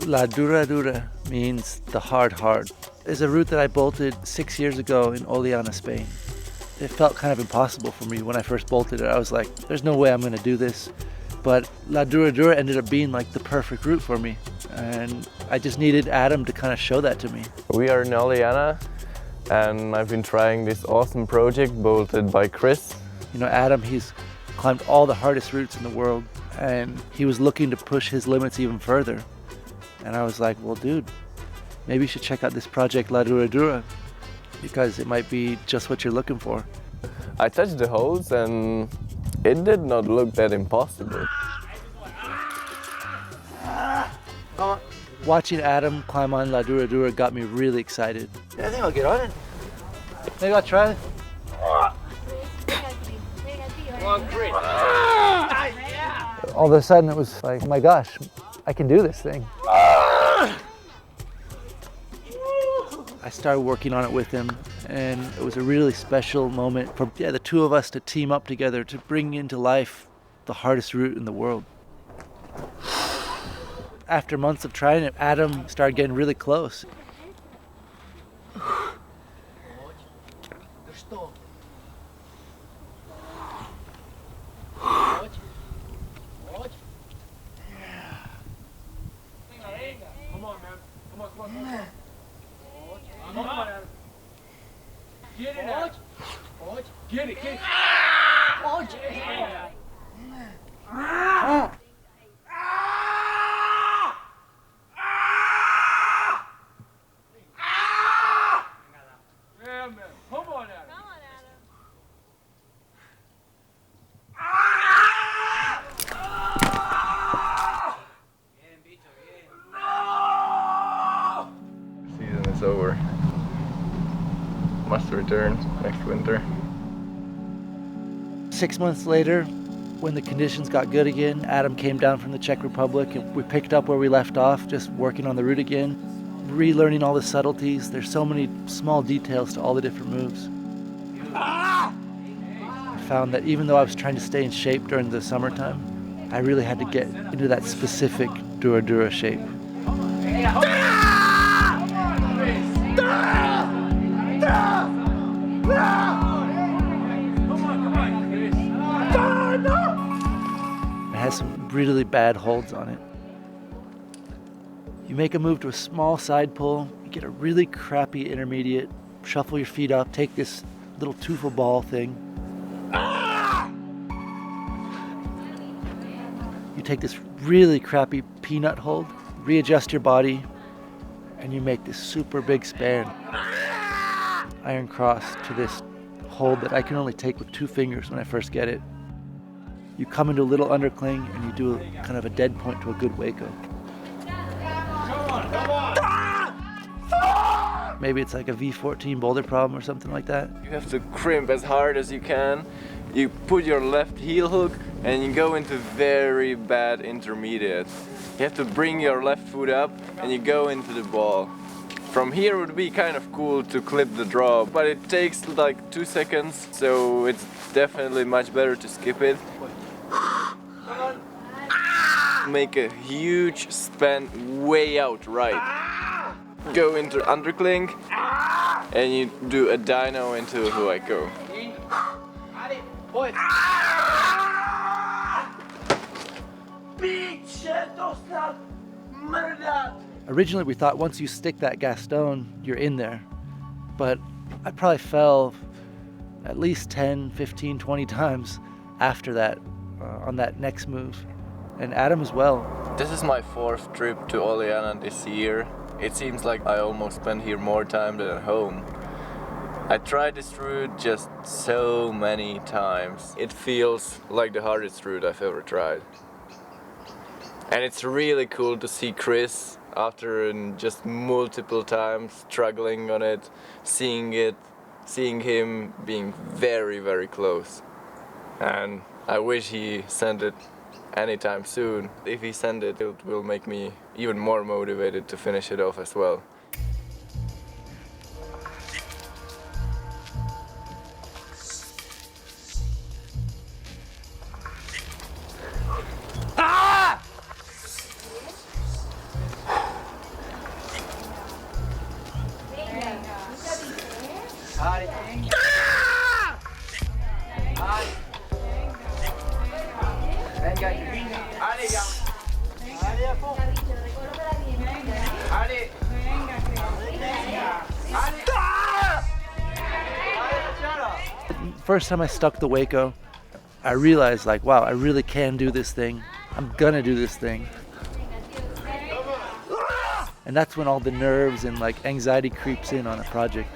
La Dura means the hard. It's a route that I bolted 6 years ago in Oleana, Spain. It felt kind of impossible for me when I first bolted it. I was like, there's no way I'm going to do this. But La Dura ended up being like the perfect route for me. And I just needed Adam to kind of show that to me. We are in Oleana, and I've been trying this awesome project bolted by Chris. You know, Adam, he's climbed all the hardest routes in the world, and he was looking to push his limits even further. And I was like, well, dude, maybe you should check out this project La Dura, because it might be just what you're looking for. I touched the holes and it did not look that impossible. Watching Adam climb on La Dura got me really excited. Yeah, I think I'll get on it. Maybe I'll try it. All of a sudden it was like, oh my gosh, I can do this thing. I started working on it with him, and it was a really special moment for the two of us to team up together to bring into life the hardest route in the world. After months of trying it, Adam started getting really close. Get it out. Get it. Season is over. Must return next winter. 6 months later, when the conditions got good again, Adam came down from the Czech Republic and we picked up where we left off, just working on the route again, relearning all the subtleties. There's so many small details to all the different moves. I found that even though I was trying to stay in shape during the summertime, I really had to get into that specific Dura shape. It has some really bad holds on it. You make a move to a small side pull, you get a really crappy intermediate, shuffle your feet up, take this little tufa ball thing. You take this really crappy peanut hold, readjust your body, and you make this super big span. Iron cross to this hold that I can only take with 2 fingers when I first get it. You come into a little undercling and you do kind of a dead point to a good Waco. Maybe it's like a V14 boulder problem or something like that. You have to crimp as hard as you can. You put your left heel hook and you go into very bad intermediate. You have to bring your left foot up and you go into the ball. From here it would be kind of cool to clip the draw, but it takes like 2 seconds, so it's definitely much better to skip it. Make a huge span way out right. Go into undercling and you do a dyno into a Huayco. Originally we thought once you stick that Gaston, you're in there. But I probably fell at least 10, 15, 20 times after that on that next move. And Adam as well. This is my 4th trip to Oleana this year. It seems like I almost spent here more time than at home. I tried this route just so many times. It feels like the hardest route I've ever tried. And it's really cool to see Chris after just multiple times struggling on it, seeing him being very, very close. And I wish he sent it anytime soon. If he sends it, it will make me even more motivated to finish it off as well. first time I stuck the Waco, I realized like, wow, I really can do this thing. I'm gonna do this thing. And that's when all the nerves and like anxiety creeps in on a project.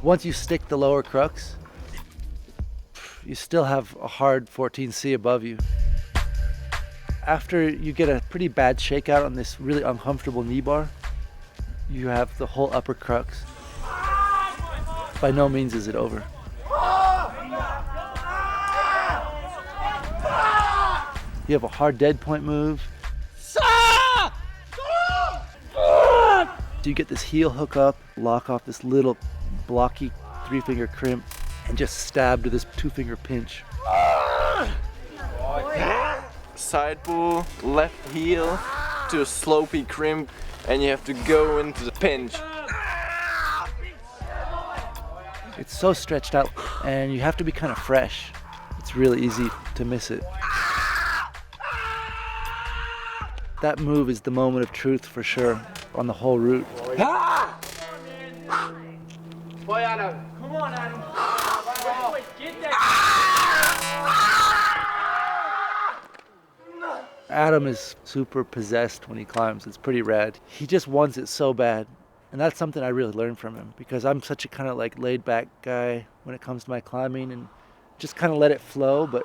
Once you stick the lower crux, you still have a hard 14C above you. After you get a pretty bad shakeout on this really uncomfortable knee bar, you have the whole upper crux. By no means is it over. You have a hard dead point move. So you get this heel hook up, lock off this little blocky 3-finger crimp, and just stab to this 2-finger pinch. Side pull, left heel to a slopey crimp, and you have to go into the pinch. It's so stretched out, and you have to be kind of fresh. It's really easy to miss it. That move is the moment of truth for sure on the whole route. Boy, Adam. Come on, Adam. Get that. Adam is super possessed when he climbs. It's pretty rad. He just wants it so bad. And that's something I really learned from him, because I'm such a kind of like laid back guy when it comes to my climbing and just kind of let it flow. But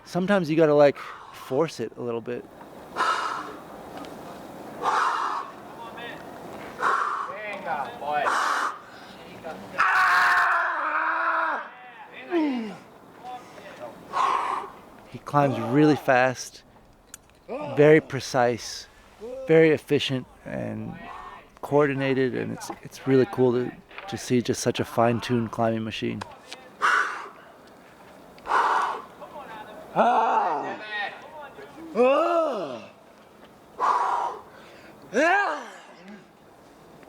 sometimes you got to like force it a little bit. He climbs really fast, very precise, very efficient and coordinated, and it's really cool to see just such a fine-tuned climbing machine. Boy,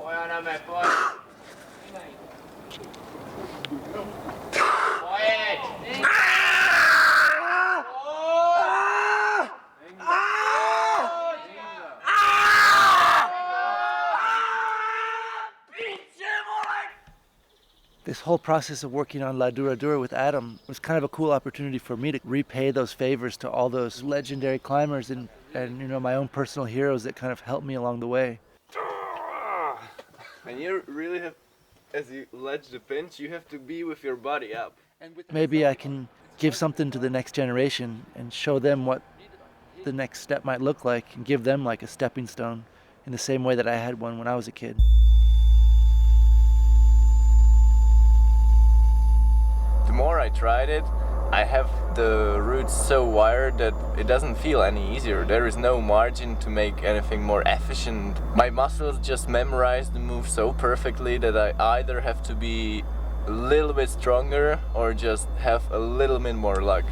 Adam, boy. This whole process of working on La Dura with Adam was kind of a cool opportunity for me to repay those favors to all those legendary climbers and you know, my own personal heroes that kind of helped me along the way. And you really have, as you ledge the pinch, you have to be with your body up. Maybe I can give something to the next generation and show them what the next step might look like and give them like a stepping stone in the same way that I had one when I was a kid. The more I tried it, I have the route so wired that it doesn't feel any easier. There is no margin to make anything more efficient. My muscles just memorize the move so perfectly that I either have to be a little bit stronger or just have a little bit more luck.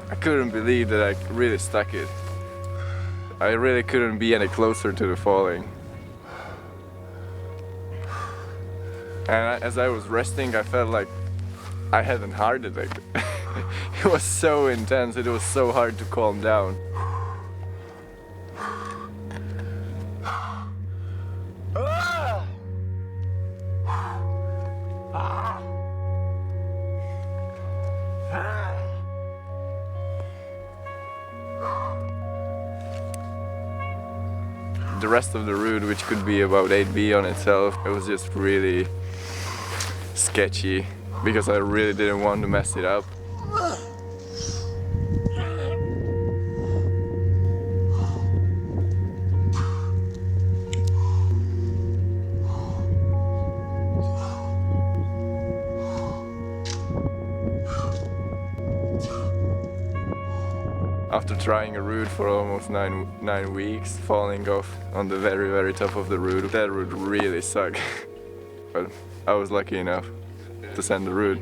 I couldn't believe that I really stuck it. I really couldn't be any closer to the falling. And as I was resting, I felt like I had a heart attack. It was so intense, it was so hard to calm down. The rest of the route, which could be about 8B on itself, it was just really sketchy because I really didn't want to mess it up. After trying a route for almost nine weeks, falling off on the very top of the route, that route really sucked. But I was lucky enough to send the route.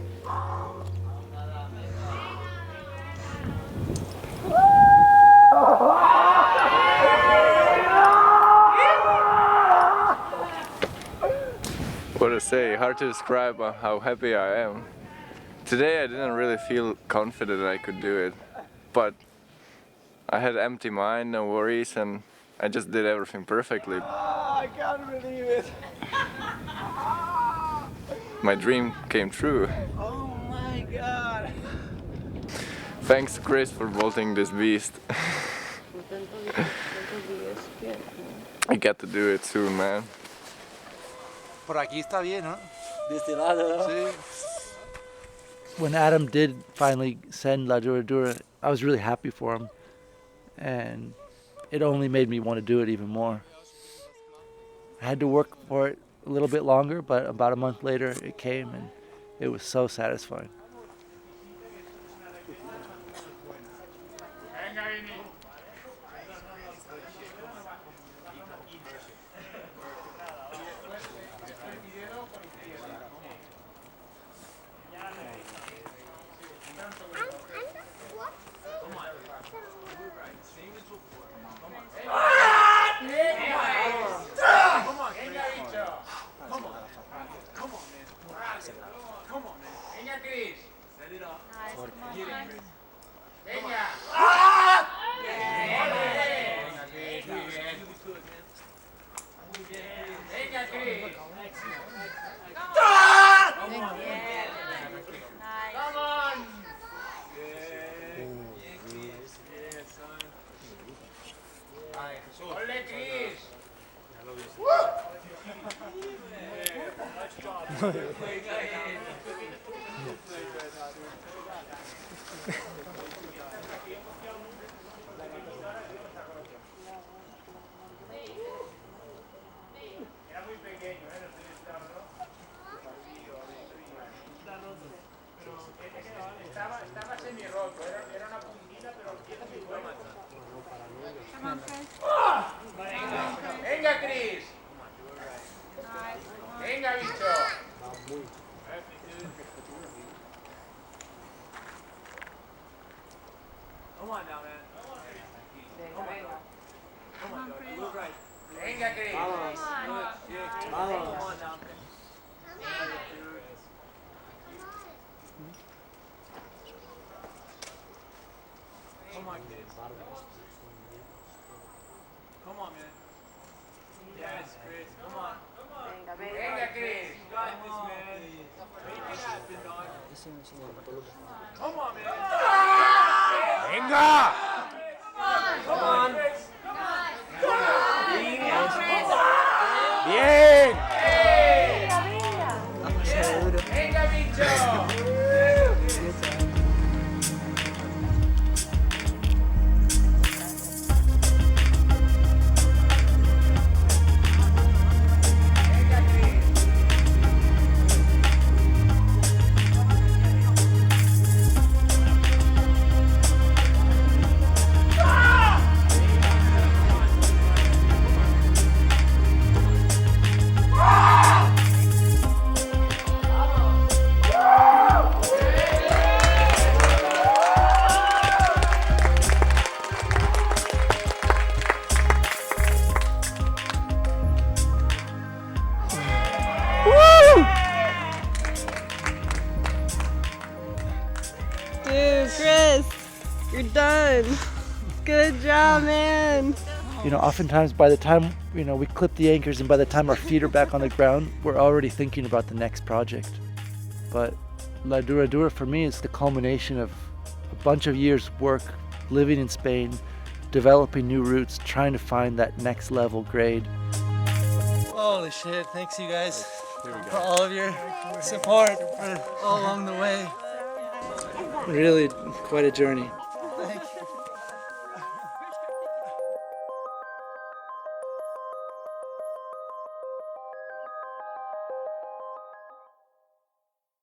What to say, hard to describe how happy I am. Today I didn't really feel confident that I could do it, but I had an empty mind, no worries, and I just did everything perfectly. I can't believe it. My dream came true. Oh my god. Thanks to Chris for bolting this beast. I get to do it soon, man. Por aquí está bien, ¿no? De este lado, ¿no? Sí. When Adam did finally send La Dura, I was really happy for him. And it only made me want to do it even more. I had to work for it a little bit longer, but about a month later it came and it was so satisfying. Venga, Chris. Venga, bicho. Come on now, man. Come on, Chris. Right. Venga, Chris. Vamos. Vamos. Come on now. on, kids. Come on, man. Yes, Chris. Come on. Venga, Chris. You got this, man. Make it happen, dog. Come on, man. ¡Venga! Come on, Chris. ¡Bien! Venga, bicho. Dude, Chris, you're done. Good job, man. You know, oftentimes by the time, we clip the anchors and by the time our feet are back on the ground, we're already thinking about the next project. But La Dura for me is the culmination of a bunch of years' work living in Spain, developing new routes, trying to find that next level grade. Holy shit, thanks you guys for all of your support all along the way. Really quite a journey.